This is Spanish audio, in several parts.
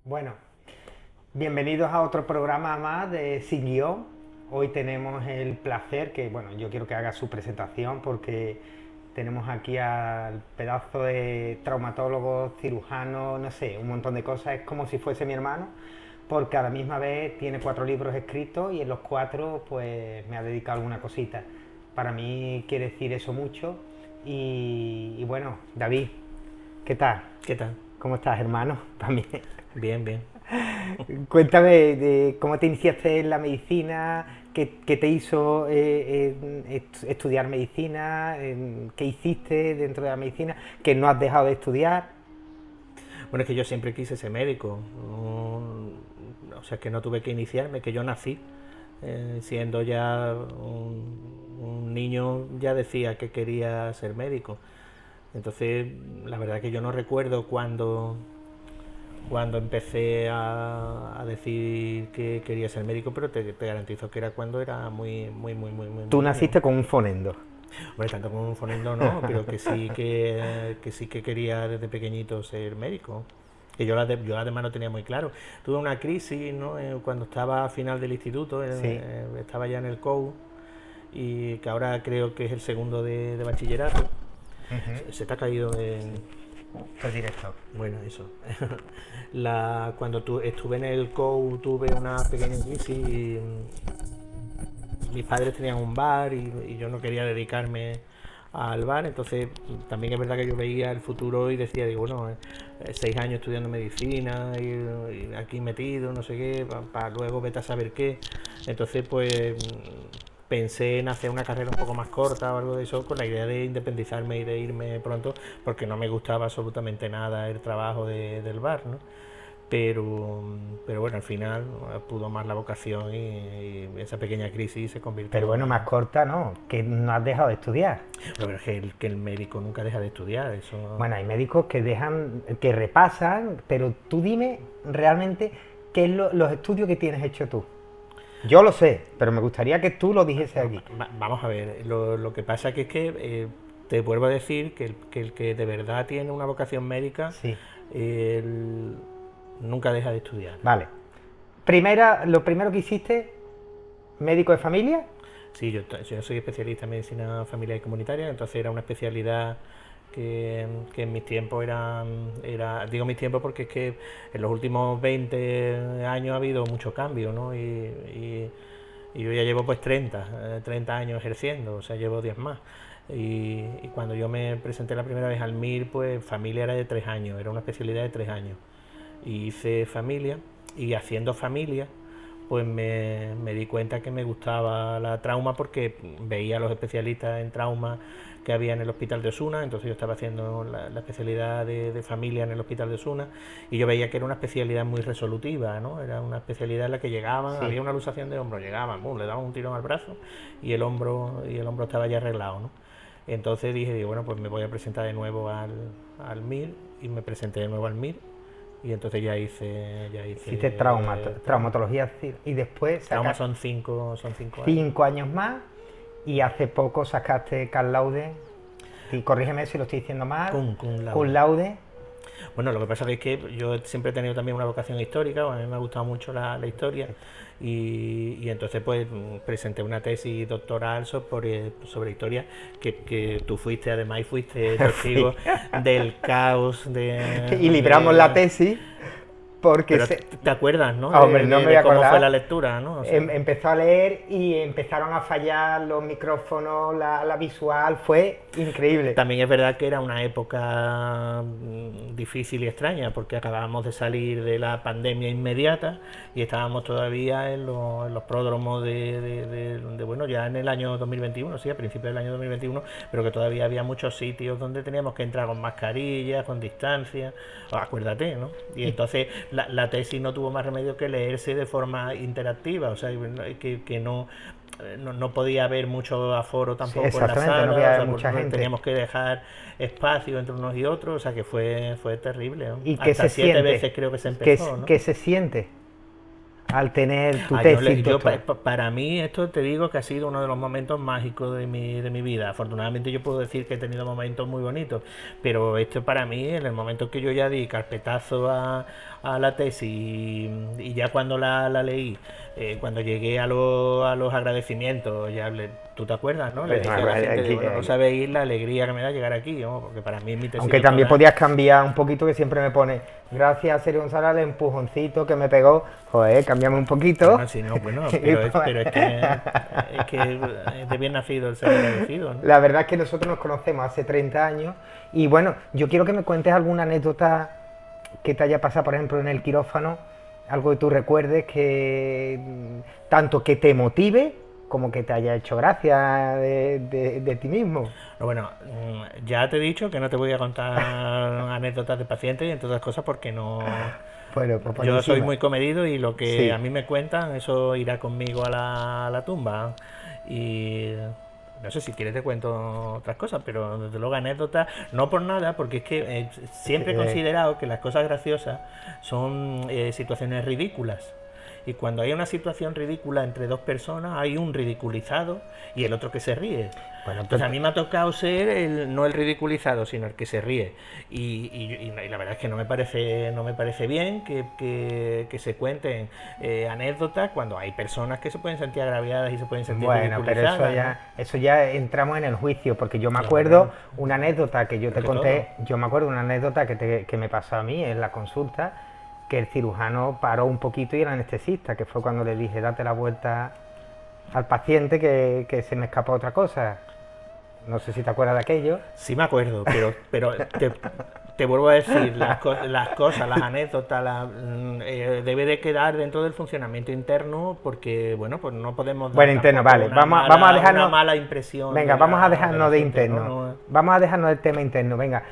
Bueno, bienvenidos a otro programa más de Sin Guión. Hoy tenemos el placer que, bueno, yo quiero que haga su presentación porque tenemos aquí al pedazo de traumatólogo, cirujano, no sé, un montón de cosas. Es como si fuese mi hermano, porque a la misma vez tiene 4 libros escritos y en los 4 pues me ha dedicado alguna cosita. Para mí quiere decir eso mucho. Y bueno, David, ¿qué tal? ¿Qué tal? ¿Cómo estás, hermano? También. Bien, bien. Cuéntame de cómo te iniciaste en la medicina, qué te hizo estudiar medicina, qué hiciste dentro de la medicina, que no has dejado de estudiar. Bueno, es que yo siempre quise ser médico. O sea, que no tuve que iniciarme, que yo nací siendo ya un niño, ya decía que quería ser médico. Entonces, la verdad que yo no recuerdo cuando empecé a decir que quería ser médico, pero te garantizo que era cuando era Tú muy niño. naciste con un fonendo. Hombre, tanto como un fonendo no, pero que sí que quería desde pequeñito ser médico. Que yo además lo tenía muy claro. Tuve una crisis, ¿no? Cuando estaba a final del instituto, Sí. estaba ya en el COU, y que ahora creo que es el segundo de bachillerato. Ujú. Se te ha caído Pues directo. Bueno, eso. Cuando estuve en el COU tuve una pequeña crisis y mis padres tenían un bar y yo no quería dedicarme al bar, entonces también es verdad que yo veía el futuro y decía, digo, bueno, 6 años estudiando medicina y aquí metido, no sé qué, para luego vete a saber qué. Entonces, pues pensé en hacer una carrera un poco más corta o algo de eso con la idea de independizarme y de irme pronto, porque no me gustaba absolutamente nada el trabajo del bar, ¿no? pero, pero bueno, al final pudo más la vocación y esa pequeña crisis se Pero convirtió bueno, más en... corta, ¿no? Que no has dejado de estudiar. Pero es que el médico nunca deja de estudiar, eso... Bueno, hay médicos que dejan, que repasan, pero tú dime realmente qué es los estudios que tienes hecho tú. Yo lo sé, pero me gustaría que tú lo dijese aquí. Vamos a ver, lo que pasa que es que te vuelvo a decir el que de verdad tiene una vocación médica Sí, él nunca deja de estudiar. vale. Lo primero que hiciste, médico de familia. Sí, yo soy especialista en medicina familiar y comunitaria, entonces era una especialidad que en mis tiempos digo mis tiempos porque es que en los últimos 20 años ha habido mucho cambio, ¿no? Y yo ya llevo pues 30 años ejerciendo, o sea, llevo 10 más. Y cuando yo me presenté la primera vez al MIR, pues familia era de 3 años, era una especialidad de 3 años. Y hice familia, y haciendo familia, pues me di cuenta que me gustaba la trauma porque veía a los especialistas en trauma que había en el hospital de Osuna, entonces yo estaba haciendo la especialidad de familia en el hospital de Osuna y yo veía que era una especialidad muy resolutiva, ¿no? Era una especialidad en la que llegaban, Sí. había una luxación de hombro, llegaban, le daban un tirón al brazo y el hombro estaba ya arreglado, ¿no? Entonces dije, bueno, pues me voy a presentar de nuevo al MIR y me presenté de nuevo al MIR y entonces ya Hiciste hice trauma. traumatología y después Trauma sacaste son 5 años. 5 años más y hace poco sacaste Cal Laude. Y corrígeme si lo estoy diciendo mal. Cum Cum laude. Laude. Bueno, lo que pasa es que yo siempre he tenido también una vocación histórica, a mí me ha gustado mucho la historia y entonces pues presenté una tesis doctoral sobre historia que tú fuiste además y fuiste Fui. testigo del caos Y libramos la tesis porque pero te acuerdas, ¿no? hombre, no me voy a De cómo fue la acordar. lectura, ¿no? O sea, Empezó a leer y empezaron a fallar los micrófonos, la visual, fue increíble. también es verdad que era una época difícil y extraña porque acabábamos de salir de la pandemia inmediata y estábamos todavía en los pródromos bueno, ya en el año 2021, sí, a principios del año 2021, pero que todavía había muchos sitios donde teníamos que entrar con mascarillas, con distancia, acuérdate, ¿no? Y Y entonces la tesis no tuvo más remedio que leerse de forma interactiva, o sea, que no podía haber mucho aforo sí, tampoco en la exactamente, no sala, o había sea, mucha gente. teníamos que dejar espacio entre unos y otros, o sea que fue terrible, ¿no? ¿Y qué Hasta se 7 siente? veces creo que se ¿Qué, empezó, ¿no? qué se siente? al tener tu Yo, tesis doctoral? para mí esto te digo que ha sido uno de los momentos mágicos de mi vida. Afortunadamente yo puedo decir que he tenido momentos muy bonitos, pero esto para mí, en el momento que yo ya di carpetazo a la tesis y ya cuando la leí, cuando llegué a los agradecimientos, tú te acuerdas, ¿no? Le Pues, dije a la gente de, aquí, bueno, no sabéis la alegría que me da llegar aquí, ¿no? Porque para mí mi tesis aunque también doctoral. podías cambiar un poquito, que siempre me pone, gracias Sergio González, el empujoncito que me pegó. Joder, cámbiame un poquito. Bueno, sí, no, bueno, Y pero es que es de bien nacido el ser agradecido, ¿no? la verdad es que nosotros nos conocemos hace 30 años y bueno, yo quiero que me cuentes alguna anécdota que te haya pasado, por ejemplo, en el quirófano, algo que tú recuerdes que tanto que te motive como que te haya hecho gracia de ti mismo. Pero bueno, ya te he dicho que no te voy a contar anécdotas de pacientes y entre otras cosas porque no. Bueno, pues por Yo soy encima. muy comedido y lo que a Sí, mí me cuentan, eso irá conmigo a la tumba. Y no sé si quieres te cuento otras cosas, pero desde luego anécdotas, no por nada, porque es que sí, siempre he considerado que las cosas graciosas son situaciones ridículas. Y cuando hay una situación ridícula entre dos personas, hay un ridiculizado y el otro que se ríe. bueno, Entonces a mí me ha tocado ser no el ridiculizado, sino el que se ríe. Y la verdad es que no me parece bien que se cuenten anécdotas cuando hay personas que se pueden sentir agraviadas y se pueden sentir bueno, pero ridiculizadas, ¿no? eso ya entramos en el juicio, porque yo me Claro, acuerdo bueno, una anécdota que yo igual te que todo. conté, yo me acuerdo una anécdota que me pasó a mí en la consulta, que el cirujano paró un poquito y el anestesista, que fue cuando le dije, date la vuelta al paciente que se me escapó otra cosa. No sé si te acuerdas de aquello. Sí me acuerdo, pero te vuelvo a decir, las cosas, las anécdotas, debe de quedar dentro del funcionamiento interno porque, bueno, pues no podemos dar Bueno, interno, tampoco vale, vamos a una dejarnos, mala impresión venga, vamos a de dejarnos la de gente, ¿no? interno, vamos a dejarnos del tema interno, venga,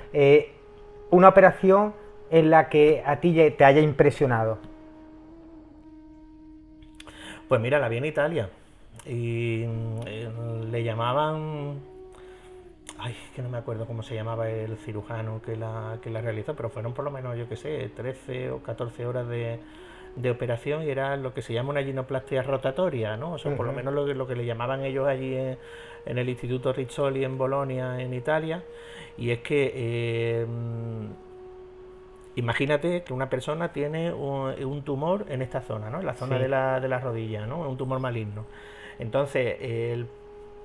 una operación en la que a ti te haya impresionado. Pues mira, la vi en Italia y le llamaban. Ay, que no me acuerdo cómo se llamaba el cirujano que la realizó, pero fueron por lo menos, yo qué sé, 13 o 14 horas de operación y era lo que se llama una ginoplastia rotatoria, ¿no? O sea, por lo menos lo que le llamaban ellos allí en el Instituto Rizzoli en Bolonia, en Italia. Y es que imagínate que una persona tiene un tumor en esta zona, ¿no? En la zona Sí, de la rodilla, ¿no? Un tumor maligno. Entonces,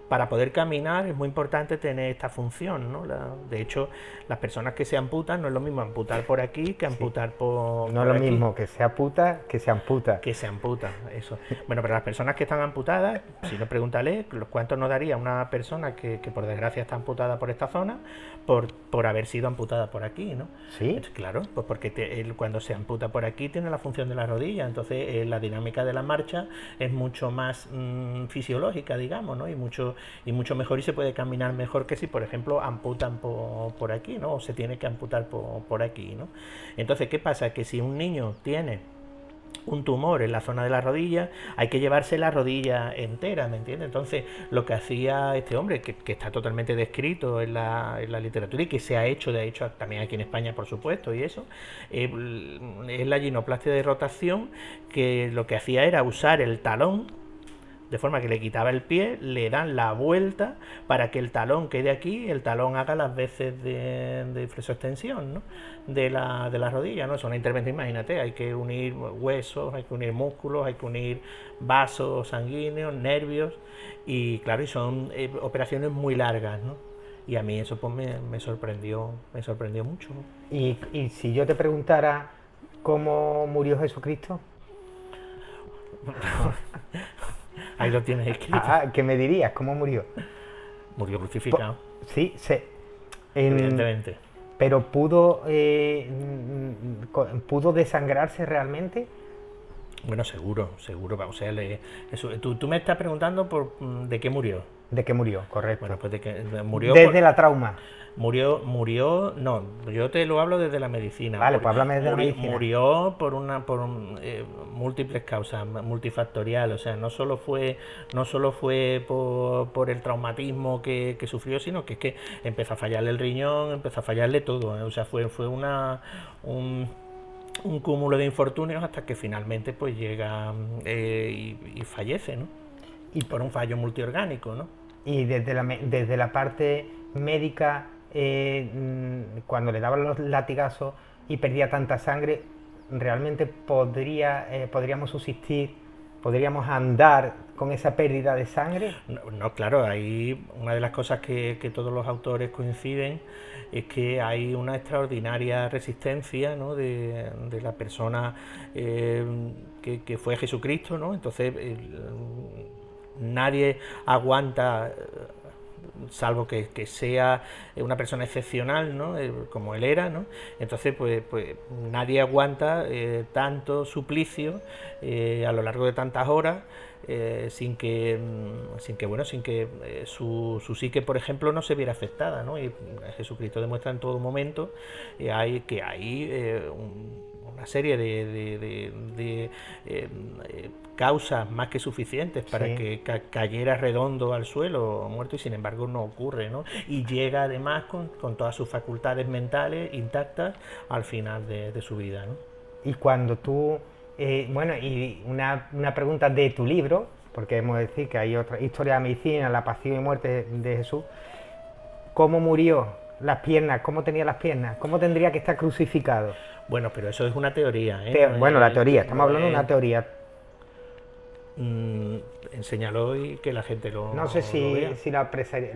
para poder caminar es muy importante tener esta función, ¿no? De hecho, las personas que se amputan no es lo mismo amputar por aquí que sí. amputar No es por lo aquí. mismo que sea puta que se amputa. Que se amputan, eso. Bueno, pero las personas que están amputadas, si no pregúntale cuánto nos daría una persona que por desgracia está amputada por esta zona por haber sido amputada por aquí, ¿no? ¿Sí? Claro, pues porque cuando se amputa por aquí tiene la función de la rodilla, entonces la dinámica de la marcha es mucho más fisiológica, digamos, ¿no? Y mucho mejor y se puede caminar mejor que si, por ejemplo, amputan por aquí, ¿no? O se tiene que amputar por aquí, ¿no? Entonces, ¿qué pasa? Que si un niño tiene un tumor en la zona de la rodilla, hay que llevarse la rodilla entera, ¿me entiendes? Entonces, lo que hacía este hombre, que está totalmente descrito en la literatura y que se ha hecho, de hecho, también aquí en España, por supuesto, y eso, es la ginoplastia de rotación, que lo que hacía era usar el talón de forma que le quitaba el pie, le dan la vuelta para que el talón quede aquí, el talón haga las veces de flexoextensión, ¿no? De la rodilla, ¿no? Es una intervención, imagínate, hay que unir huesos, hay que unir músculos, hay que unir vasos sanguíneos, nervios, y claro, y son operaciones muy largas, ¿no? Y a mí eso pues me sorprendió mucho, ¿no? Y si yo te preguntara cómo murió Jesucristo, Ahí lo tienes escrito. ¿qué me dirías? ¿Cómo murió? Murió Po- crucificado, sí, en- evidentemente. pero pudo desangrarse realmente. Bueno, seguro, seguro. O sea, tú me estás preguntando de qué murió. ¿De qué murió? Bueno, Correcto. pues de que Desde la trauma. no, yo te lo hablo desde la medicina. Vale, pues háblame desde la medicina. Murió por múltiples causas, multifactorial. O sea, no solo fue por el traumatismo que sufrió, sino que es que empezó a fallarle el riñón, empezó a fallarle todo. O sea, fue un cúmulo de infortunios hasta que finalmente pues llega y fallece, ¿no? Y por un fallo multiorgánico, ¿no? Y desde la parte médica, cuando le daban los latigazos y perdía tanta sangre, realmente podríamos subsistir, podríamos andar con esa pérdida de sangre. No, claro, ahí una de las cosas que todos los autores coinciden es que hay una extraordinaria resistencia, ¿no? de la persona que fue Jesucristo, ¿no? Entonces nadie aguanta, salvo que sea una persona excepcional, ¿no? Como él era, ¿no? Entonces pues nadie aguanta tanto suplicio a lo largo de tantas horas sin que su psique, por ejemplo, no se viera afectada, ¿no? Y Jesucristo demuestra en todo momento hay una serie de causas más que suficientes para Sí. que cayera redondo al suelo muerto, y sin embargo no ocurre, ¿no? Y llega además con todas sus facultades mentales intactas al final de su vida, ¿no? Y cuando tú, bueno, y una pregunta de tu libro, porque hemos de decir que hay otra historia de la medicina, la pasión y muerte de Jesús. ¿Cómo murió? Las piernas, ¿cómo tenía las piernas? ¿Cómo tendría que estar crucificado? Bueno, pero eso es una teoría, ¿eh? Bueno, la teoría, estamos hablando de una teoría. Enséñalo y que la gente lo No sé lo vea. si lo apreciáis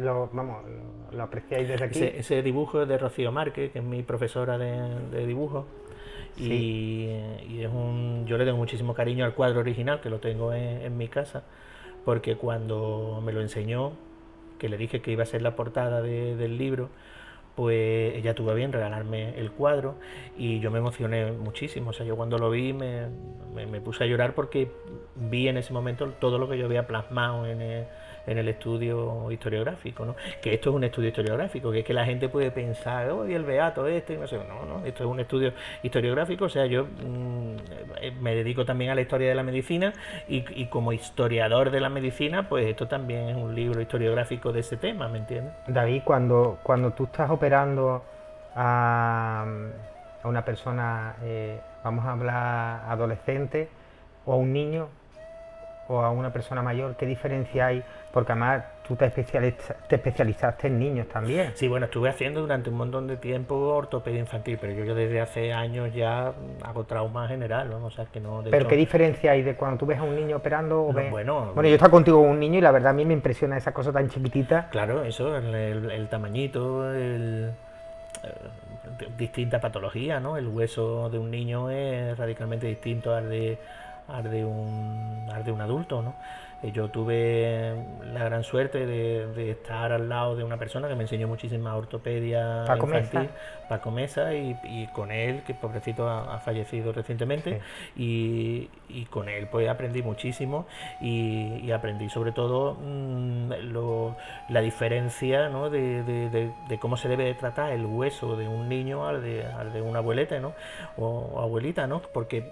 desde aquí. Ese dibujo es de Rocío Márquez, que es mi profesora de dibujo. Sí. Y yo le tengo muchísimo cariño al cuadro original, que lo tengo en mi casa, porque cuando me lo enseñó, que le dije que iba a ser la portada del libro, pues ella tuvo a bien regalarme el cuadro y yo me emocioné muchísimo. O sea, yo cuando lo vi me puse a llorar porque vi en ese momento todo lo que yo había plasmado en el estudio historiográfico, ¿no? Que esto es un estudio historiográfico, que es que la gente puede pensar, oh, y el beato este, y no sé, no, esto es un estudio historiográfico. O sea, yo me dedico también a la historia de la medicina y como historiador de la medicina, pues esto también es un libro historiográfico de ese tema, ¿me entiendes? David, cuando tú estás operando a una persona, vamos a hablar adolescente, o a un niño, o a una persona mayor, ¿qué diferencia hay? Porque además tú te especializaste en niños también. Sí, bueno, estuve haciendo durante un montón de tiempo ortopedia infantil, pero yo desde hace años ya hago trauma general, ¿no? O sea, que no, de Pero hecho, ¿qué diferencia hay de cuando tú ves a un niño operando o no, ves... bueno, Bueno, yo he estado contigo con un niño y la verdad a mí me impresiona esa cosa tan chiquitita. claro, eso, el tamañito, distinta patología, ¿no? El hueso de un niño es radicalmente distinto al de un adulto, ¿no? Yo tuve la gran suerte de estar al lado de una persona que me enseñó muchísima ortopedia Paco infantil, Mesa. Paco Mesa, y con él, que pobrecito ha fallecido recientemente, y con él pues aprendí muchísimo y aprendí sobre todo la diferencia, ¿no? de cómo se debe de tratar el hueso de un niño al de una abuelita, ¿no? O abuelita, ¿no? Porque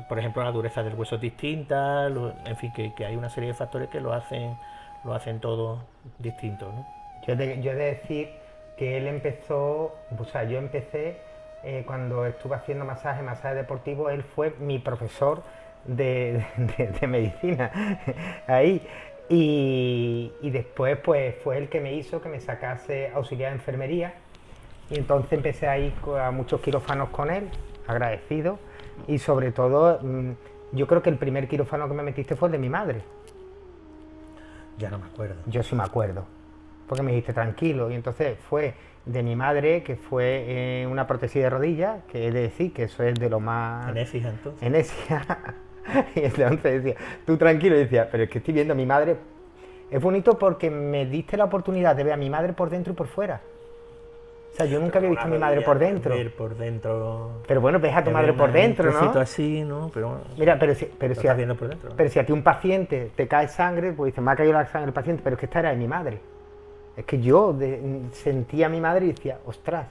por ejemplo la dureza del hueso es distinta, en fin, que hay una serie de factores que lo hacen todo distinto, ¿no? Yo he de decir que él empezó, o sea, yo empecé cuando estuve haciendo masaje deportivo, él fue mi profesor de medicina ahí. Y después pues fue el que me hizo que me sacase auxiliar de enfermería, y entonces empecé a ir a muchos quirófanos con él, agradecido, y sobre todo yo creo que el primer quirófano que me metiste fue el de mi madre. Ya no me acuerdo. Yo sí me acuerdo, porque me dijiste tranquilo, y entonces fue de mi madre, que fue una prótesis de rodilla, que es de decir que eso es de lo más... Enesia, entonces. Enesia. Y entonces decía, tú tranquilo, y decía, pero es que estoy viendo a mi madre. Es bonito porque me diste la oportunidad de ver a mi madre por dentro y por fuera. O sea, yo nunca había visto a mi madre por dentro. Ver por dentro. Pero bueno, ves a tu madre por dentro, Un ¿no? trocito así, ¿no? Pero Mira, lo estás viendo por dentro, ¿no? pero si a ti un paciente te cae sangre, pues dices, me ha caído la sangre del paciente, pero es que esta era de mi madre. Es que yo sentía a mi madre y decía, ostras,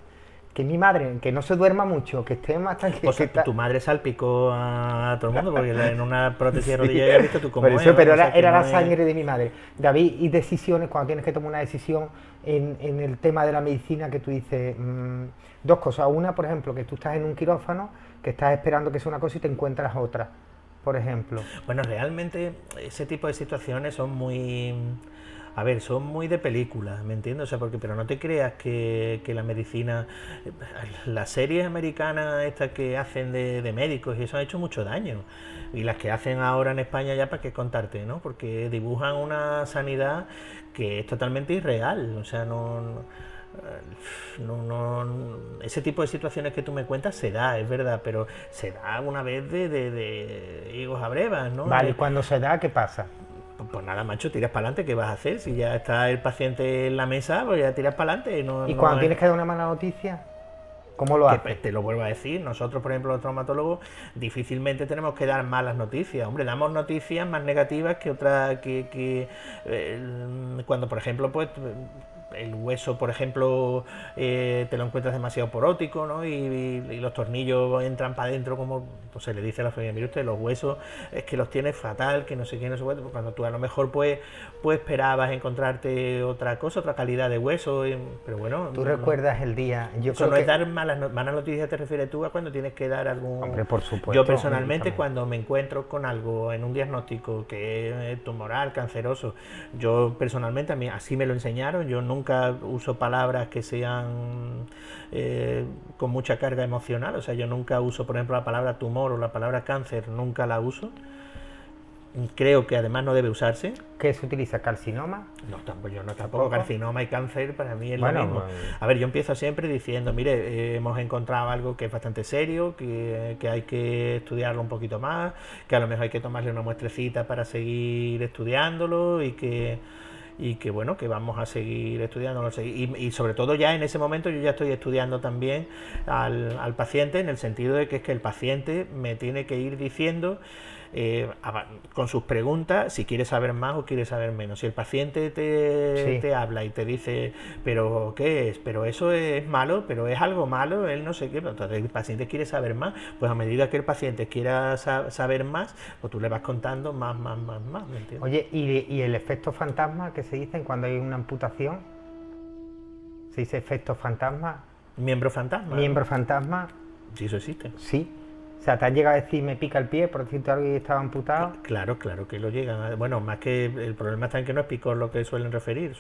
que mi madre, que no se duerma mucho, que esté más tranquila. O sea, tu madre salpicó a todo el mundo, porque en una prótesis de rodilla ya has visto tú cómo Por eso, es, pero o sea, que era no la es- sangre de mi madre. David, y decisiones, cuando tienes que tomar una decisión en el tema de la medicina, que tú dices, dos cosas. Una, por ejemplo, que tú estás en un quirófano, que estás esperando que sea una cosa y te encuentras otra, por ejemplo. Bueno, realmente ese tipo de situaciones son muy... A ver, son muy de película, ¿me entiendes? O sea, porque, pero no te creas que la medicina... Las series americanas estas que hacen de médicos y eso han hecho mucho daño. Y las que hacen ahora en España ya para qué contarte, ¿no? Porque dibujan una sanidad que es totalmente irreal. O sea, ese tipo de situaciones que tú me cuentas se da, es verdad, pero se da una vez de higos a brevas, ¿no? Vale, y cuando se da, ¿qué pasa? Pues nada, macho, tiras para adelante, ¿qué vas a hacer? Si ya está el paciente en la mesa, pues ya tiras para adelante. No, Y no cuando es tienes que dar una mala noticia, ¿cómo lo que haces? te lo vuelvo a decir, nosotros, por ejemplo, los traumatólogos, difícilmente tenemos que dar malas noticias. Hombre, damos noticias más negativas que otras cuando, por ejemplo, pues el hueso, por ejemplo, te lo encuentras demasiado porótico, ¿no? Y los tornillos entran para adentro, como pues, se le dice a la familia, mire usted, los huesos es que los tienes fatal, que no sé qué, no sé cuánto. Cuando tú a lo mejor pues esperabas encontrarte otra cosa, otra calidad de hueso, pero bueno, ¿Tú recuerdas el día? Yo eso creo no es que... dar malas noticias, te refieres tú a cuando tienes que dar algún... Hombre, por supuesto. Yo personalmente también. cuando me encuentro con algo en un diagnóstico que es tumoral, canceroso, yo personalmente, a mí así me lo enseñaron, yo nunca uso palabras que sean con mucha carga emocional, o sea, yo nunca uso, por ejemplo, la palabra tumor o la palabra cáncer, nunca la uso. Creo que además no debe usarse. ¿Qué se utiliza? ¿Carcinoma? No, tampoco, yo no tampoco. ¿Tampoco? Carcinoma y cáncer para mí es Bueno, lo mismo. pues, A ver, yo empiezo siempre diciendo, mire, hemos encontrado algo que es bastante serio, que hay que estudiarlo un poquito más, que a lo mejor hay que tomarle una muestrecita para seguir estudiándolo y que bueno, que vamos a seguir estudiándolo. Y sobre todo ya en ese momento yo ya estoy estudiando también al paciente en el sentido de que es que el paciente me tiene que ir diciendo con sus preguntas si quiere saber más o quiere saber menos. Si el paciente sí. te habla y te dice, pero ¿qué es? Pero eso es malo, pero es algo malo, él no sé qué. Entonces el paciente quiere saber más, pues a medida que el paciente quiera saber más, pues tú le vas contando más, ¿me entiendes? Oye, ¿y el efecto fantasma que se dice cuando hay una amputación? ¿Se dice efecto fantasma? Miembro fantasma, ¿Miembro ¿no? fantasma? Sí, eso existe. Sí. O sea, ¿te han llegado a decir me pica el pie por decirte algo y estaba amputado? Claro, claro que lo llegan. Bueno, más que el problema está en que no es picor lo que suelen referir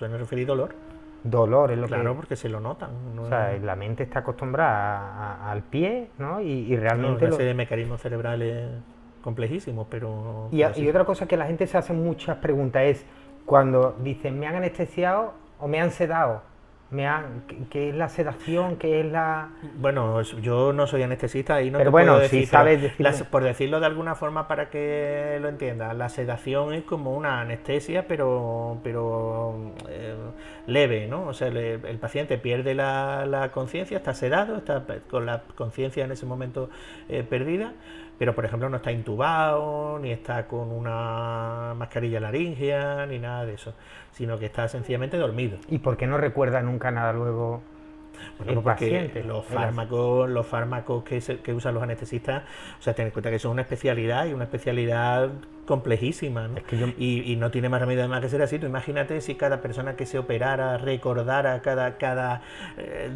dolor. Dolor es lo Claro, que... porque se lo notan. O sea, la mente está acostumbrada al pie, ¿no? Y realmente Una serie de mecanismos cerebrales complejísimos, pero Y sí. otra cosa que la gente se hace muchas preguntas es cuando dicen me han anestesiado o me han sedado. ¿Qué es la sedación? ¿Qué es la...? Bueno, yo no soy anestesista y no Pero te bueno, puedo si decir, pero sabes decirme... por decirlo de alguna forma para que lo entiendas, la sedación es como una anestesia, pero leve, ¿no? O sea, el paciente pierde la conciencia, está sedado, está con la conciencia en ese momento perdida, pero por ejemplo no está intubado, ni está con una mascarilla laringea, ni nada de eso, sino que está sencillamente dormido. ¿Y por qué no recuerda nunca nada luego Bueno, el pues porque paciente? los fármacos que usan los anestesistas, o sea, ten en cuenta que son una especialidad y una especialidad complejísima, ¿no? Es que yo, Y no tiene más remedio además que ser así. Tú imagínate si cada persona que se operara recordara cada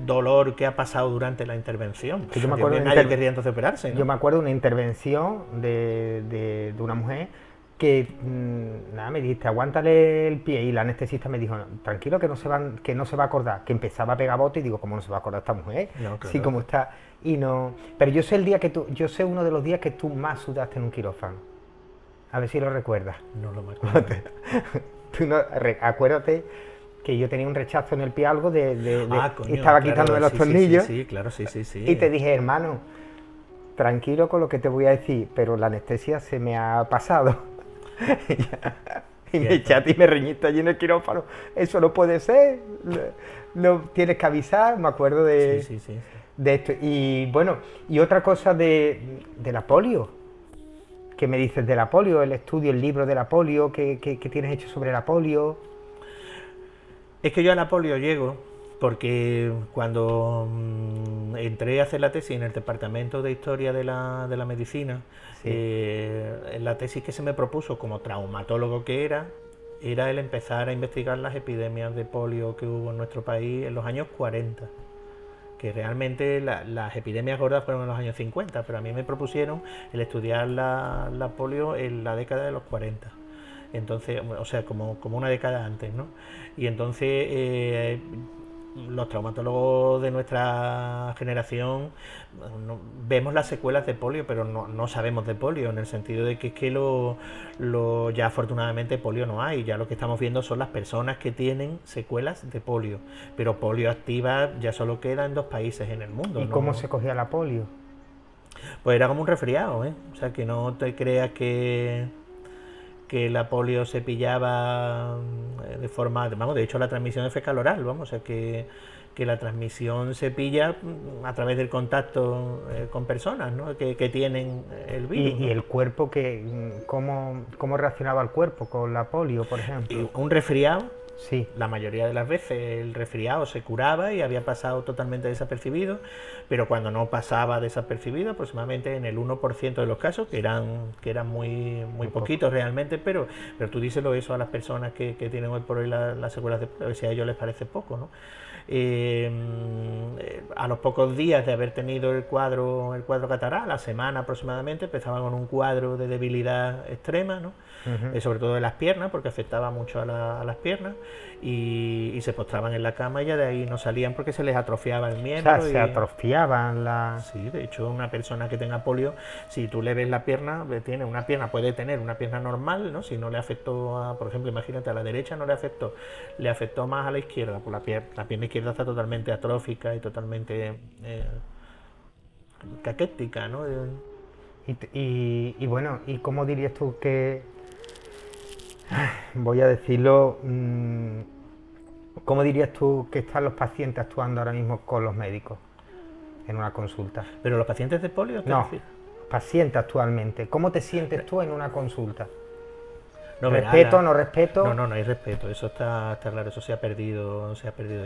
dolor que ha pasado durante la intervención. que yo me Dios acuerdo mío, nadie querría entonces operarse, yo ¿no? me acuerdo de una intervención de una mujer que nada, me dijiste, aguántale el pie y la anestesista me dijo, "No, tranquilo que no se va a acordar, que empezaba a pegar bote y digo, ¿cómo no se va a acordar esta mujer? No, Sí, claro. como está. Y no, pero yo sé el día yo sé uno de los días que tú más sudaste en un quirófano. A ver si lo recuerdas. No lo me acuerdo. Acuérdate que yo tenía un rechazo en el pie algo Coño, estaba claro, quitándome los sí, tornillos sí, claro, sí. y te dije, hermano, tranquilo con lo que te voy a decir, pero la anestesia se me ha pasado. Y me echaste y me reñiste allí en el quirófano. Eso no puede ser. No, tienes que avisar. Me acuerdo Sí. de esto. Y bueno, y otra cosa de la polio. ¿Qué me dices de la polio? El estudio, el libro de la polio. ¿Qué tienes hecho sobre la polio? Es que yo a la polio llego porque cuando entré a hacer la tesis en el Departamento de Historia de la Medicina, Sí. la tesis que se me propuso como traumatólogo que era el empezar a investigar las epidemias de polio que hubo en nuestro país en los años 40, que realmente las epidemias gordas fueron en los años 50, pero a mí me propusieron el estudiar la polio en la década de los 40. Entonces, o sea, como una década antes, ¿no? Y entonces los traumatólogos de nuestra generación vemos las secuelas de polio, pero no sabemos de polio, en el sentido de que es que ya afortunadamente polio no hay, ya lo que estamos viendo son las personas que tienen secuelas de polio, pero polio activa ya solo queda en 2 países en el mundo, ¿Y cómo ¿no? se cogía la polio? Pues era como un resfriado, ¿eh? O sea, que no te creas que la polio se pillaba de forma, vamos, de hecho la transmisión es fecal oral, vamos, o sea que la transmisión se pilla a través del contacto con personas, ¿no? que tienen el virus, Y ¿no? el cuerpo, cómo reaccionaba el cuerpo con la polio, por ejemplo? Y un resfriado, Sí. la mayoría de las veces el resfriado se curaba y había pasado totalmente desapercibido, pero cuando no pasaba desapercibido, aproximadamente en el 1% de los casos, que eran muy Muy poco. poquitos realmente, pero tú díselo eso a las personas que tienen hoy por hoy las secuelas de polio, si a ellos les parece poco, ¿no? A los pocos días de haber tenido el cuadro catarral, a la semana aproximadamente, empezaban con un cuadro de debilidad extrema, ¿no? Sobre todo de las piernas, porque afectaba mucho a las piernas, y se postraban en la cama y ya de ahí no salían porque se les atrofiaba el O sea, miembro. se Y atrofiaban la... sí, de hecho, una persona que tenga polio, si tú le ves la pierna, puede tener una pierna normal, ¿no? Si no le afectó por ejemplo, imagínate, a la derecha no le afectó más a la izquierda, pues la pierna izquierda está totalmente atrófica y totalmente caquética, ¿no? Y bueno, ¿y cómo dirías tú que, voy a decirlo, cómo dirías tú que están los pacientes actuando ahora mismo con los médicos en una consulta? Pero los pacientes de polio, ¿te No, refieres? paciente actualmente. ¿Cómo te sientes tú en una consulta? No, verás, ¿Respeto, no respeto? no hay respeto, eso está claro, eso se ha perdido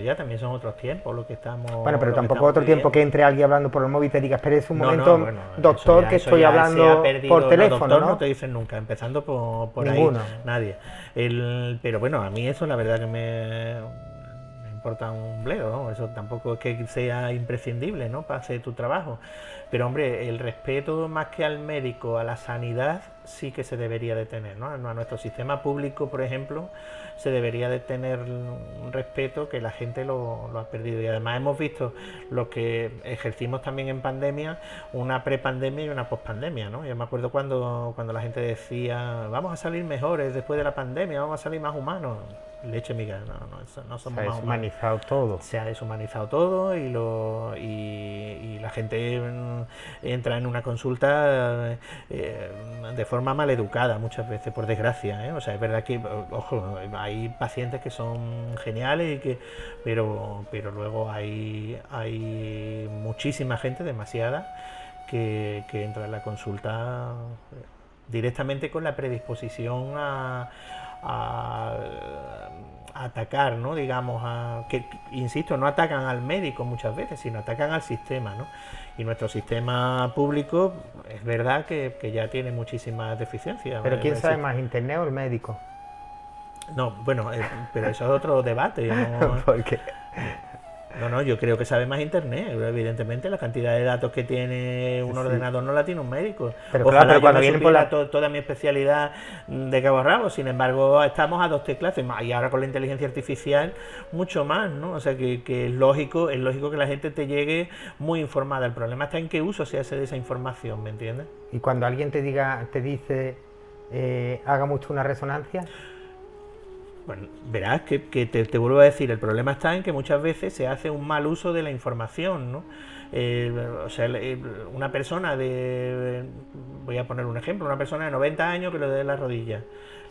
ya, también son otros tiempos lo que Bueno, estamos, pero lo que tampoco estamos otro tiempo viviendo. que entre alguien hablando por el móvil y te diga, espérese un No, no, momento, bueno, doctor, que eso estoy ya se ha hablando por perdido. No, teléfono, doctor no ¿no? te dicen nunca, empezando por ahí, Ninguno. nadie. Pero bueno, a mí eso la verdad que me importa un bledo, ¿no? Eso tampoco es que sea imprescindible, ¿no? Para hacer tu trabajo. Pero hombre, el respeto más que al médico, a la sanidad, sí que se debería de tener, ¿no? A nuestro sistema público, por ejemplo, se debería de tener un respeto que la gente lo ha perdido. Y además hemos visto lo que ejercimos también en pandemia, una prepandemia y una pospandemia, ¿no? Yo me acuerdo cuando la gente decía, vamos a salir mejores después de la pandemia, vamos a salir más humanos. Leche miga, no Se somos ha más humanos. deshumanizado todo. Se ha deshumanizado todo y la gente entra en una consulta de forma maleducada muchas veces, por desgracia, ¿eh? O sea, es verdad que, ojo, hay pacientes que son geniales pero luego hay muchísima gente, demasiada, que entra en la consulta directamente con la predisposición a atacar, ¿no? Digamos, insisto, no atacan al médico muchas veces, sino atacan al sistema, ¿no? Y nuestro sistema público es verdad que ya tiene muchísimas deficiencias. Pero ¿quién sabe más, internet o el médico? No, bueno, pero eso es otro debate, ¿no? Porque No, yo creo que sabe más internet. Evidentemente, la cantidad de datos que tiene un sí. ordenador no la tiene un médico. Pero claro, Ojalá pero yo cuando me vienen por supiera la... toda mi especialidad de cabo a rabo. Sin embargo, estamos a 2 teclas y ahora con la inteligencia artificial mucho más, ¿no? O sea que es lógico que la gente te llegue muy informada. El problema está en qué uso se hace de esa información, ¿me entiendes? Y cuando alguien te dice, haga mucho una resonancia, Bueno, verás que te vuelvo a decir, el problema está en que muchas veces se hace un mal uso de la información, ¿no? O sea, una persona voy a poner un ejemplo, una persona de 90 años que le duele la rodilla.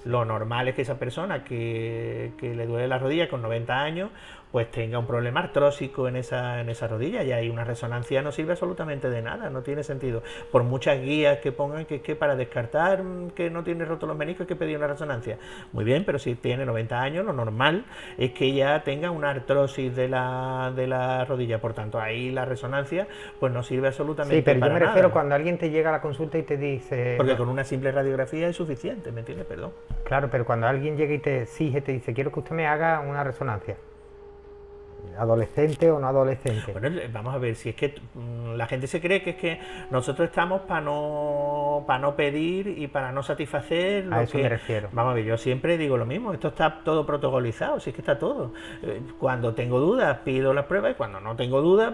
Lo normal es que esa persona que le duele la rodilla con 90 años, pues tenga un problema artrósico en esa rodilla, y ahí una resonancia no sirve absolutamente de nada, no tiene sentido. Por muchas guías que pongan que es que para descartar que no tiene roto los meniscos hay que pedir una resonancia. Muy bien, pero si tiene 90 años, lo normal es que ya tenga una artrosis de la rodilla, por tanto ahí la resonancia pues no sirve absolutamente Sí, pero yo para me refiero nada. cuando alguien te llega a la consulta y te dice, Porque con una simple radiografía es suficiente, ¿me entiendes? Perdón. claro, pero cuando alguien llega y te exige, te dice, quiero que usted me haga una resonancia, adolescente o no adolescente. Bueno, vamos a ver, si es que la gente se cree que es que nosotros estamos para no pedir y para no satisfacer A lo eso que... me refiero. Vamos a ver, yo siempre digo lo mismo, esto está todo protocolizado, si es que está todo. Cuando tengo dudas pido las pruebas y cuando no tengo dudas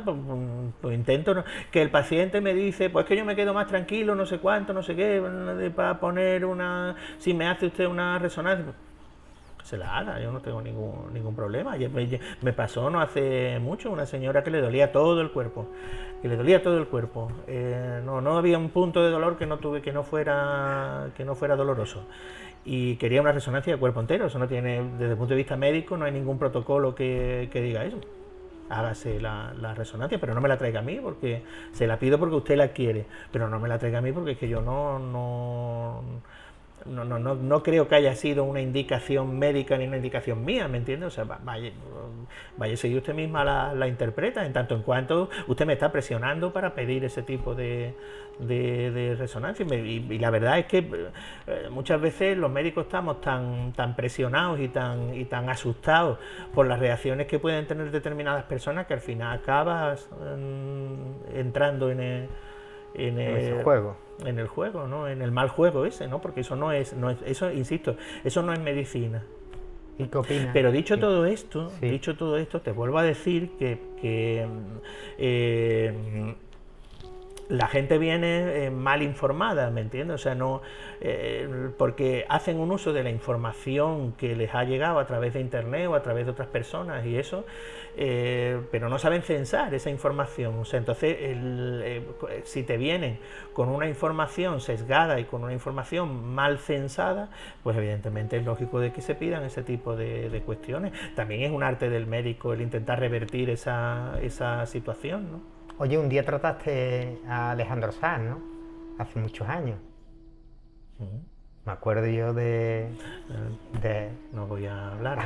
pues intento que el paciente me dice, pues que yo me quedo más tranquilo, no sé cuánto, no sé qué, para poner una... Si me hace usted una resonancia, se la haga, yo no tengo ningún problema. Ayer me pasó no hace mucho una señora que le dolía todo el cuerpo, no había un punto de dolor que no fuera doloroso, y quería una resonancia de cuerpo entero. Eso no tiene, desde el punto de vista médico, no hay ningún protocolo que diga eso. Hágase la resonancia, pero no me la traiga a mí, porque se la pido porque usted la quiere, pero no me la traiga a mí porque es que yo no creo que haya sido una indicación médica ni una indicación mía, ¿me entiende? O sea, vaya si usted misma la interpreta, en tanto en cuanto usted me está presionando para pedir ese tipo de resonancia. Y la verdad es que muchas veces los médicos estamos tan presionados y tan asustados por las reacciones que pueden tener determinadas personas, que al final acabas entrando en Ese el, juego. en el juego, ¿no? En el mal juego ese, ¿no? Porque eso no es, eso, insisto, eso no es medicina. ¿Y qué opinas? Pero dicho Sí. todo esto, Sí. te vuelvo a decir que la gente viene mal informada, ¿me entiendes? O sea, no, porque hacen un uso de la información que les ha llegado a través de internet o a través de otras personas y eso, pero no saben censar esa información. O sea, entonces, si te vienen con una información sesgada y con una información mal censada, pues evidentemente es lógico de que se pidan ese tipo de cuestiones. También es un arte del médico el intentar revertir esa situación, ¿no? Oye, un día trataste a Alejandro Sanz, ¿no? Hace muchos años. Me acuerdo yo de... No voy a hablar, ¿no?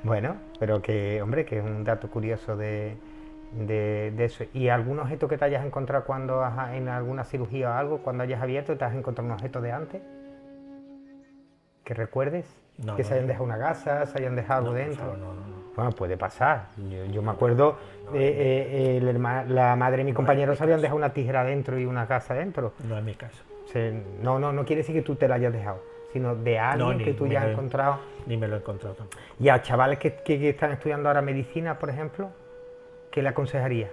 Bueno, pero que, hombre, que es un dato curioso de eso. ¿Y algún objeto que te hayas encontrado cuando en alguna cirugía o algo, cuando hayas abierto, te has encontrado un objeto de antes? ¿Que recuerdes? No, Que no, se hayan no. dejado una gasa, se hayan dejado algo No, por dentro. favor, no. Bueno, puede pasar. Yo me acuerdo, la madre de mi compañero se habían dejado una tijera dentro y una gasa dentro. No es mi caso. No quiere decir que tú te la hayas dejado, sino de No, alguien que tú ya has encontrado. ni me lo he encontrado tampoco. Y a chavales que están estudiando ahora medicina, por ejemplo, ¿qué le aconsejaría?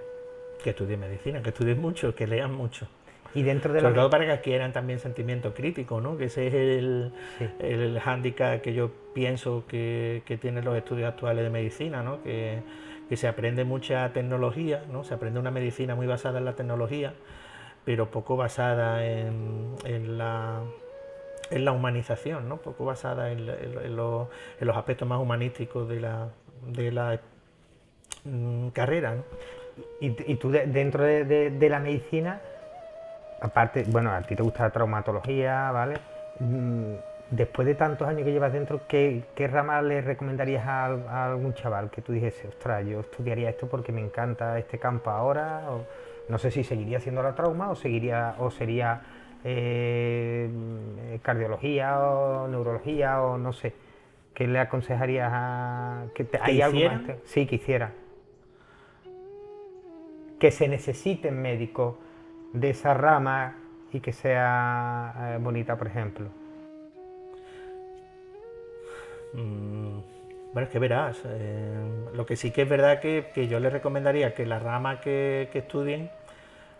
Que estudien medicina, que estudien mucho, que lean mucho. Y dentro de Sobre todo para que adquieran también sentimiento crítico, ¿no? Que ese es Sí. el hándicap que yo pienso que tienen los estudios actuales de medicina, ¿no? Que se aprende mucha tecnología, ¿no? Se aprende una medicina muy basada en la tecnología, pero poco basada en la humanización, ¿no? Poco basada en los aspectos más humanísticos de la carrera, ¿no? Y tú dentro de la medicina, aparte, bueno, a ti te gusta la traumatología, ¿vale? Después de tantos años que llevas dentro, ¿qué rama le recomendarías a algún chaval que tú dijese, ostras, yo estudiaría esto porque me encanta este campo ahora? O, no sé si seguiría siendo la trauma o sería cardiología o neurología o no sé. ¿Qué le aconsejarías a hay algo más? hicieran? Sí, que hiciera. Que se necesiten médicos de esa rama y que sea bonita, por ejemplo. Bueno, es que verás, lo que sí que es verdad que yo les recomendaría que la rama que estudien,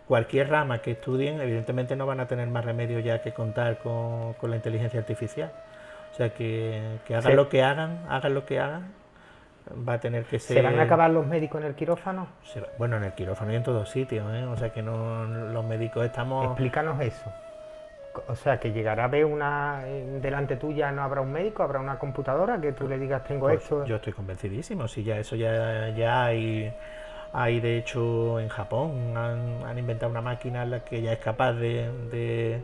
cualquier rama que estudien, evidentemente no van a tener más remedio ya que contar con la inteligencia artificial. O sea, que hagan Se, lo que hagan, va a tener que ser... ¿Se van a acabar los médicos en el quirófano? Bueno, en el quirófano y en todos sitios, ¿eh? O sea que no, los médicos estamos... Explícanos eso. O sea, que llegará a ver delante tuya, no habrá un médico, habrá una computadora que tú le digas tengo Pues esto. yo estoy convencidísimo, si ya eso ya hay de hecho en Japón han inventado una máquina en la que ya es capaz de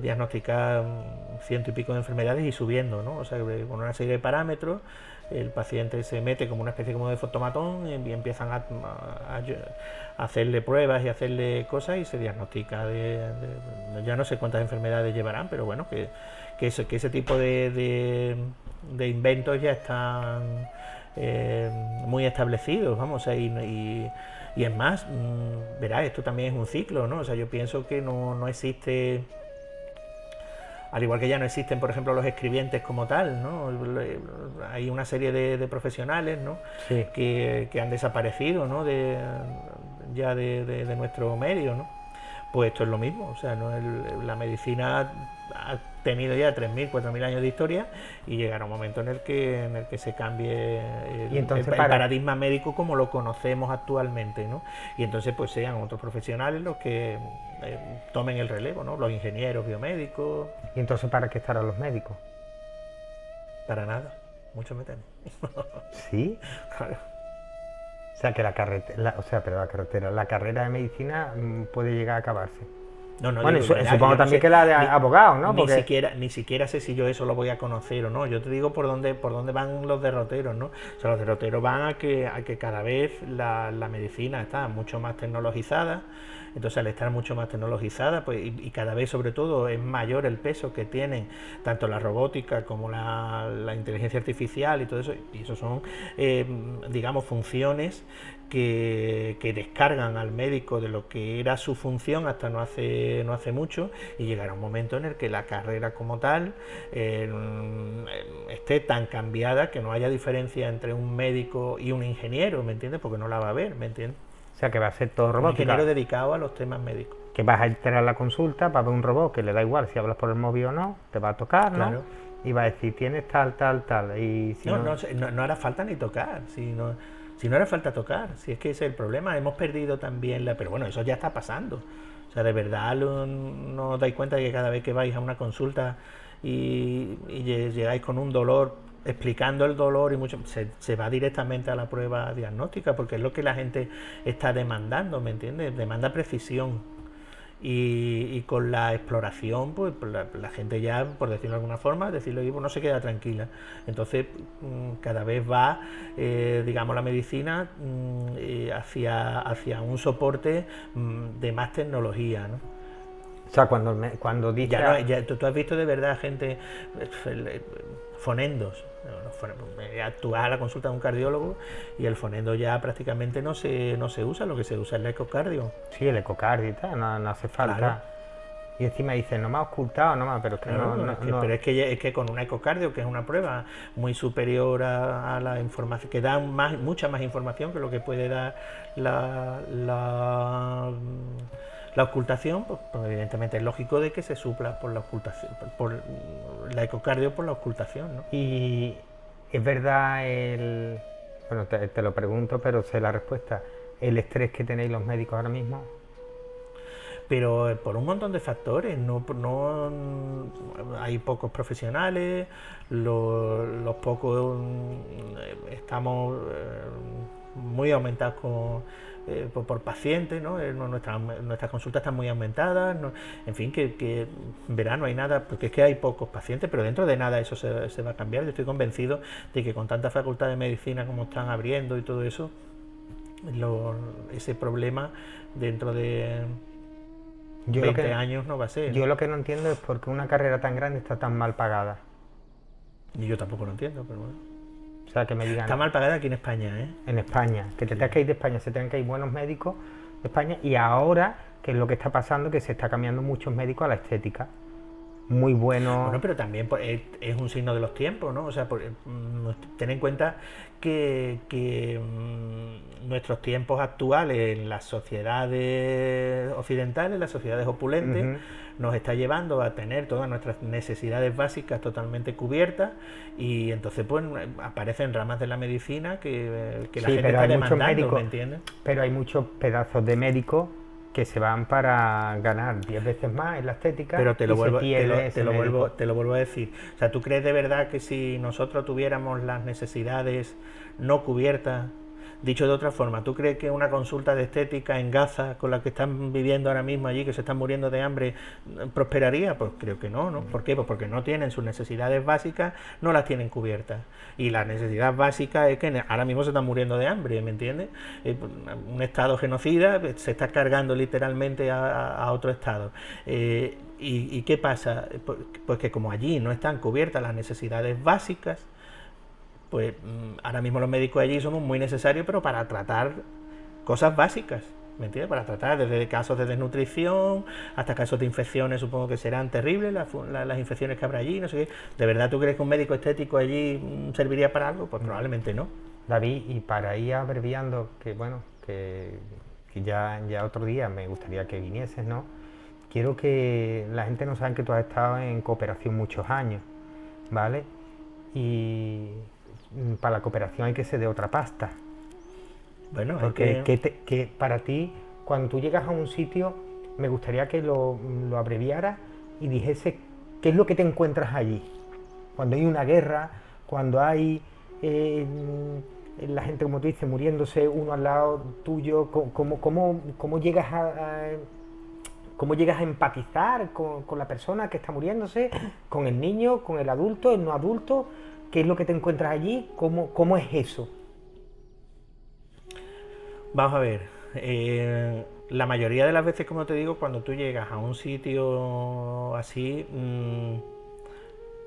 diagnosticar ciento y pico de enfermedades y subiendo, ¿no? O sea, con una serie de parámetros el paciente se mete como una especie como de fotomatón y empiezan a hacerle pruebas y hacerle cosas y se diagnostica ya no sé cuántas enfermedades llevarán, pero bueno, que ese tipo de inventos ya están muy establecidos, vamos, o sea, y es más, verás, esto también es un ciclo, ¿no? O sea, yo pienso que no existe, al igual que ya no existen, por ejemplo, los escribientes como tal, ¿no? Hay una serie de profesionales, ¿no? Sí. que han desaparecido, ¿no? De nuestro medio, ¿no? Pues esto es lo mismo, o sea, ¿no? La medicina ha tenido ya 3.000, 4.000 años de historia y llegará un momento en el que se cambie Y entonces el paradigma médico como lo conocemos actualmente, ¿no? Y entonces pues sean otros profesionales los que tomen el relevo, ¿no? Los ingenieros biomédicos. ¿Y entonces para qué estarán los médicos? Para nada, mucho me temo. Sí. Claro. O sea, que la carrera de medicina puede llegar a acabarse. No, Bueno, digo, supongo no también sé, que la de abogado, ¿no? Ni siquiera sé si yo eso lo voy a conocer o no. Yo te digo por dónde van los derroteros, ¿no? O sea, los derroteros van a que cada vez la medicina está mucho más tecnologizada. Entonces, al estar mucho más tecnologizada, pues, y cada vez sobre todo es mayor el peso que tienen tanto la robótica como la inteligencia artificial y todo eso, y eso son, digamos, funciones que descargan al médico de lo que era su función hasta no hace mucho, y llegará un momento en el que la carrera como tal esté tan cambiada que no haya diferencia entre un médico y un ingeniero, ¿me entiendes? Porque no la va a haber, ¿me entiendes? O sea, que va a ser todo Un robótica. ingeniero dedicado a los temas médicos. Que vas a entrar a la consulta, va a ver un robot que le da igual si hablas por el móvil o no, te va a tocar, ¿no? Claro. Y va a decir, tienes tal, tal, tal. Y si no hará falta ni tocar, si no hará falta tocar, si es que ese es el problema, hemos perdido también pero bueno, eso ya está pasando. O sea, de verdad no os dais cuenta de que cada vez que vais a una consulta y llegáis con un dolor, explicando el dolor y mucho, se va directamente a la prueba diagnóstica, porque es lo que la gente está demandando, ¿me entiendes? Demanda precisión. Y con la exploración, pues la gente ya, por decirlo de alguna forma, decirlo, pues, no se queda tranquila. Entonces, cada vez va, digamos, la medicina hacia un soporte de más tecnología, ¿no? O sea, cuando dice... Tú has visto de verdad gente, fonendos. Tú vas a la consulta de un cardiólogo y el fonendo ya prácticamente no se usa, lo que se usa es el ecocardio. Sí, el ecocardio y tal, no hace falta. Claro. Y encima dice, no me ha ocultado, pero es que Claro, no. Pero es que con un ecocardio, que es una prueba muy superior a la información, que da mucha más información que lo que puede dar la ocultación, pues evidentemente es lógico de que se supla por la ocultación, por la ecocardio por la ocultación, ¿no? Y es verdad bueno, te lo pregunto, pero sé la respuesta. ¿El estrés que tenéis los médicos ahora mismo? Pero por un montón de factores, no hay pocos profesionales, los pocos estamos muy aumentados por pacientes, ¿no? Nuestras consultas están muy aumentadas, ¿no? En fin, que verá, no hay nada, porque es que hay pocos pacientes, pero dentro de nada eso se va a cambiar. Yo estoy convencido de que con tanta facultad de medicina como están abriendo y todo eso, ese problema dentro de 20 años no va a ser. Yo lo que no entiendo es por qué una carrera tan grande está tan mal pagada. Y yo tampoco lo entiendo, pero bueno. O sea, que me digan... Está mal pagada aquí en España, ¿eh? En España. Que te tengas que ir de España, se tengan que ir buenos médicos de España. Y ahora, que es lo que está pasando, que se está cambiando muchos médicos a la estética. Muy bueno. Bueno, pero también es un signo de los tiempos, ¿no? O sea, ten en cuenta que nuestros tiempos actuales en las sociedades occidentales, las sociedades opulentes, nos está llevando a tener todas nuestras necesidades básicas totalmente cubiertas, y entonces pues aparecen ramas de la medicina que la gente está demandando, ¿me entiendes? Pero hay muchos pedazos de médicos que se van para ganar 10 veces más en la estética. Pero te lo y se vuelvo, pierde ese médico. te lo vuelvo a decir. O sea, ¿tú crees de verdad que si nosotros tuviéramos las necesidades no cubiertas, dicho de otra forma, ¿tú crees que una consulta de estética en Gaza, con la que están viviendo ahora mismo allí, que se están muriendo de hambre, prosperaría? Pues creo que no, ¿no? ¿Por qué? Pues porque no tienen sus necesidades básicas, no las tienen cubiertas. Y la necesidad básica es que ahora mismo se están muriendo de hambre, ¿me entiendes? Un estado genocida se está cargando literalmente a otro estado. ¿Y qué pasa? Pues que como allí no están cubiertas las necesidades básicas, pues ahora mismo los médicos allí somos muy necesarios, pero para tratar cosas básicas, ¿me entiendes? Para tratar desde casos de desnutrición hasta casos de infecciones, supongo que serán terribles las infecciones que habrá allí, no sé qué. ¿De verdad tú crees que un médico estético allí serviría para algo? Pues probablemente no. David, y para ir abreviando, que bueno, que ya otro día me gustaría que vinieses, ¿no? Quiero que la gente no sabe que tú has estado en cooperación muchos años, ¿vale? Y para la cooperación hay que ser de otra pasta. Bueno, Porque que para ti, cuando tú llegas a un sitio, me gustaría que lo abreviaras y dijese qué es lo que te encuentras allí. Cuando hay una guerra, cuando hay la gente, como tú dices, muriéndose uno al lado tuyo, ¿cómo llegas cómo llegas a empatizar con la persona que está muriéndose, con el niño, con el adulto, el no adulto? ¿Qué es lo que te encuentras allí? ¿Cómo es eso? Vamos a ver, la mayoría de las veces, como te digo, cuando tú llegas a un sitio así,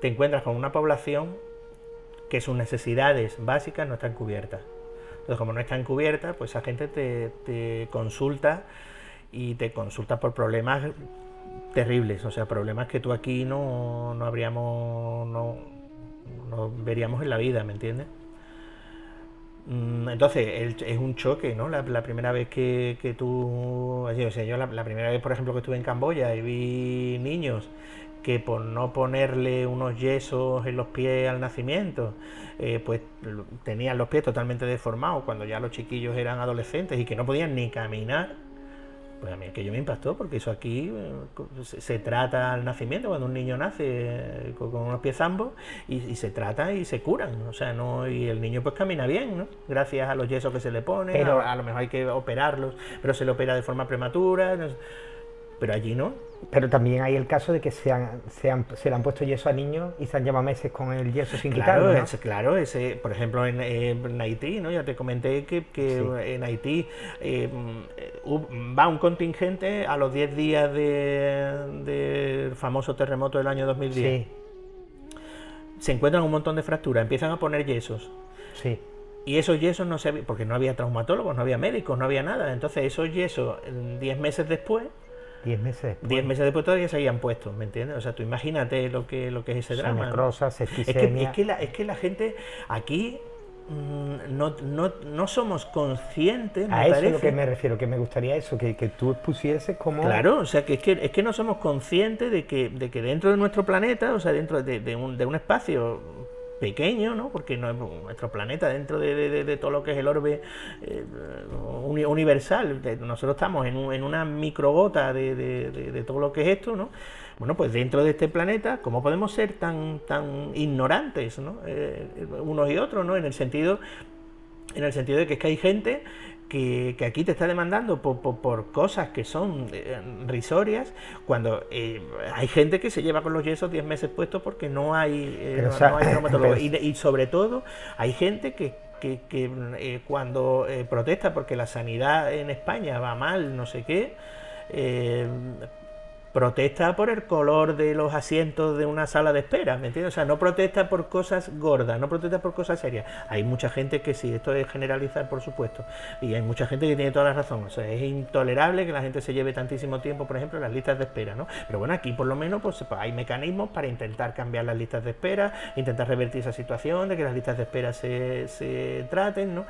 te encuentras con una población que sus necesidades básicas no están cubiertas. Entonces, como no están cubiertas, pues esa gente te consulta y te consulta por problemas terribles, o sea, problemas que tú aquí no veríamos en la vida, ¿me entiendes? Entonces, es un choque, ¿no? La primera vez que tú... O sea, yo la primera vez, por ejemplo, que estuve en Camboya y vi niños que por no ponerle unos yesos en los pies al nacimiento, pues tenían los pies totalmente deformados cuando ya los chiquillos eran adolescentes y que no podían ni caminar. Pues a mí aquello me impactó, porque eso aquí se trata al nacimiento, cuando un niño nace con unos pies zambos, y se trata y se curan, o sea, no, y el niño pues camina bien, ¿no? Gracias a los yesos que se le ponen, Pero a lo mejor hay que operarlos, pero se le opera de forma prematura, no sé, pero allí no. Pero también hay el caso de que se le han puesto yeso a niños y se han llevado meses con el yeso sin Claro, quitarlo, ¿no? claro, por ejemplo en Haití, ¿no? Ya te comenté que Sí. en Haití va un contingente a los 10 días del famoso terremoto del año 2010. Sí, Se encuentran un montón de fracturas, empiezan a poner yesos. sí. Y esos yesos no se... porque no había traumatólogos, no había médicos, no había nada. Entonces esos yesos, 10 meses después, 10 meses después. 10 meses después todavía se habían puesto, ¿me entiendes? O sea, tú imagínate lo que es ese Son drama, ¿no? necrosas, Es septicemia. que la gente aquí no somos conscientes, me A eso es parece. lo que me refiero, que me gustaría eso, que tú expusieses como... Claro, o sea, es que no somos conscientes de que dentro de nuestro planeta, o sea, dentro de un espacio pequeño, ¿no? Porque no es nuestro planeta, dentro de todo lo que es el orbe universal, nosotros estamos en una microgota de todo lo que es esto, ¿no? Bueno, pues dentro de este planeta, ¿cómo podemos ser tan ignorantes, ¿no? Unos y otros, ¿no? En el sentido de que es que hay gente que aquí te está demandando por cosas que son risorias, cuando hay gente que se lleva con los yesos 10 meses puestos porque no hay, Pero, o sea, no hay traumatólogo. pero- Y sobre todo, hay gente que cuando protesta porque la sanidad en España va mal, no sé qué, protesta por el color de los asientos de una sala de espera, ¿me entiendes? O sea, no protesta por cosas gordas, no protesta por cosas serias. Hay mucha gente que sí, esto es generalizar, por supuesto, y hay mucha gente que tiene toda la razón. O sea, es intolerable que la gente se lleve tantísimo tiempo, por ejemplo, en las listas de espera, ¿no? Pero bueno, aquí por lo menos pues hay mecanismos para intentar cambiar las listas de espera, intentar revertir esa situación de que las listas de espera se traten, ¿no?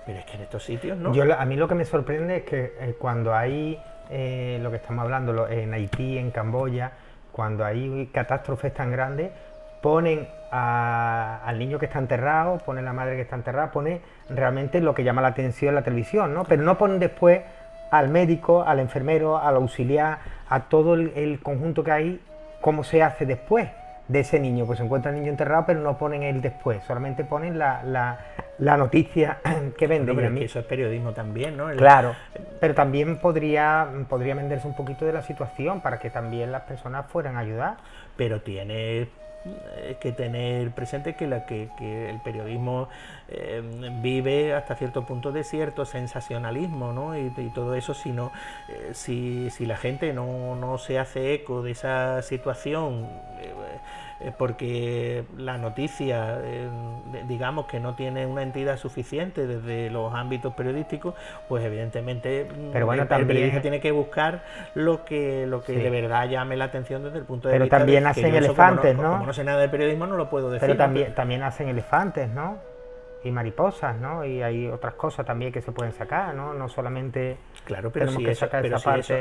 Pero es que en estos sitios, ¿no? A mí lo que me sorprende es que cuando hay lo que estamos hablando en Haití, en Camboya, cuando hay catástrofes tan grandes, ponen al niño que está enterrado, ponen la madre que está enterrada, ponen realmente lo que llama la atención en la televisión, ¿no? Pero no ponen después al médico, al enfermero, al auxiliar, a todo el conjunto que hay, cómo se hace después de ese niño. Pues se encuentra el niño enterrado, pero no ponen el después, solamente ponen la noticia que vende. Pero es que eso es periodismo también, ¿no? Claro, pero también podría venderse un poquito de la situación para que también las personas fueran a ayudar. Pero tiene que tener presente que el periodismo vive hasta cierto punto de cierto sensacionalismo, ¿no? Y todo eso, si la gente no se hace eco de esa situación, porque la noticia, digamos que no tiene una entidad suficiente desde los ámbitos periodísticos, pues evidentemente pero bueno, el periodista tiene que buscar lo que sí, de verdad llame la atención desde el punto de pero vista. Pero también hacen elefantes, ¿no? Como no sé nada de periodismo, no lo puedo decir. Pero también hacen elefantes, ¿no? Y mariposas, ¿no? Y hay otras cosas también que se pueden sacar, ¿no? No solamente claro, pero si eso,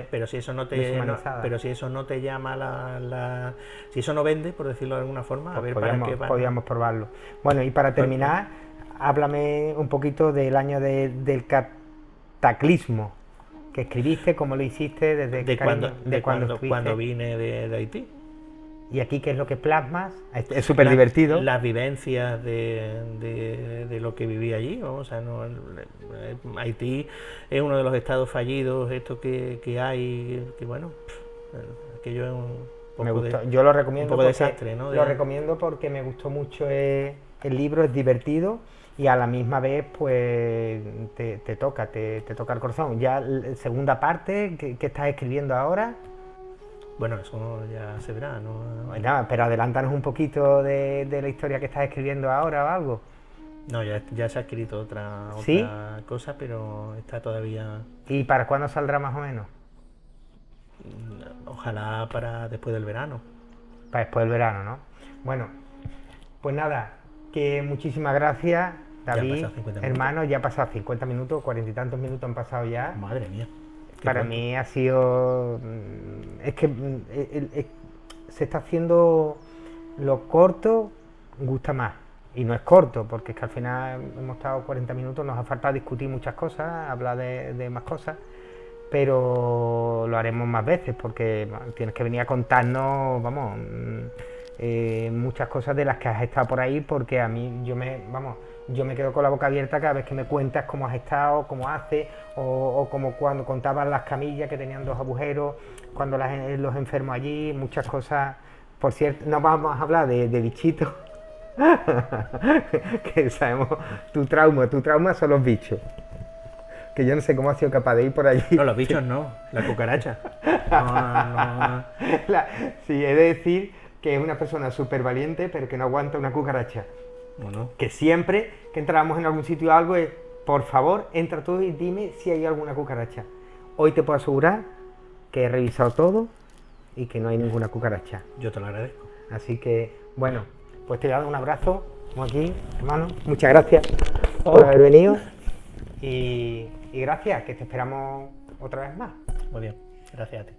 pero si eso no te llama si eso no vende, por decirlo de alguna forma, pues podríamos probarlo. Bueno, y para terminar, háblame un poquito del año del cataclismo que escribiste, cómo lo hiciste, cuando vine de Haití. ¿Y aquí qué es lo que plasmas? Es súper divertido. Las vivencias de lo que viví allí, ¿no? O sea, Haití es uno de los estados fallidos, esto que hay, que bueno, aquello es un poco me gustó. Yo lo recomiendo, un poco desastre, ¿no? Lo recomiendo porque me gustó mucho el libro, es divertido y a la misma vez pues te toca el corazón. Ya la segunda parte que estás escribiendo ahora. Bueno, eso ya se verá, ¿no? Bueno, pero adelántanos un poquito de la historia que estás escribiendo ahora o algo. No, ya se ha escrito otra ¿Sí? cosa, pero está todavía... ¿Y para cuándo saldrá más o menos? Ojalá para después del verano. Para después del verano, ¿no? Bueno, pues nada, que muchísimas gracias, David, hermano. Ya ha pasado 50 minutos, 40 y tantos minutos han pasado ya. Madre mía. Para mí ha sido... Es que se está haciendo lo corto, gusta más. Y no es corto, porque es que al final hemos estado 40 minutos, nos ha faltado discutir muchas cosas, hablar de más cosas, pero lo haremos más veces, porque tienes que venir a contarnos, vamos, muchas cosas de las que has estado por ahí, porque a mí, yo me quedo con la boca abierta cada vez que me cuentas cómo has estado, cómo haces, o como cuando contabas las camillas que tenían 2 agujeros, cuando los enfermos allí, muchas cosas. Por cierto, no vamos a hablar de bichitos, que sabemos tu trauma son los bichos. Que yo no sé cómo has sido capaz de ir por allí. No, los bichos no, la cucaracha. No. Sí, he de decir que es una persona súper valiente, pero que no aguanta una cucaracha. Bueno. Que siempre que entrábamos en algún sitio o algo es, por favor, entra tú y dime si hay alguna cucaracha. Hoy te puedo asegurar que he revisado todo y que no hay ninguna cucaracha. Yo te lo agradezco. Así que, bueno, pues te voy a dar un abrazo, como aquí, hermano. Muchas gracias por haber venido y gracias, que te esperamos otra vez más. Muy bien, gracias a ti.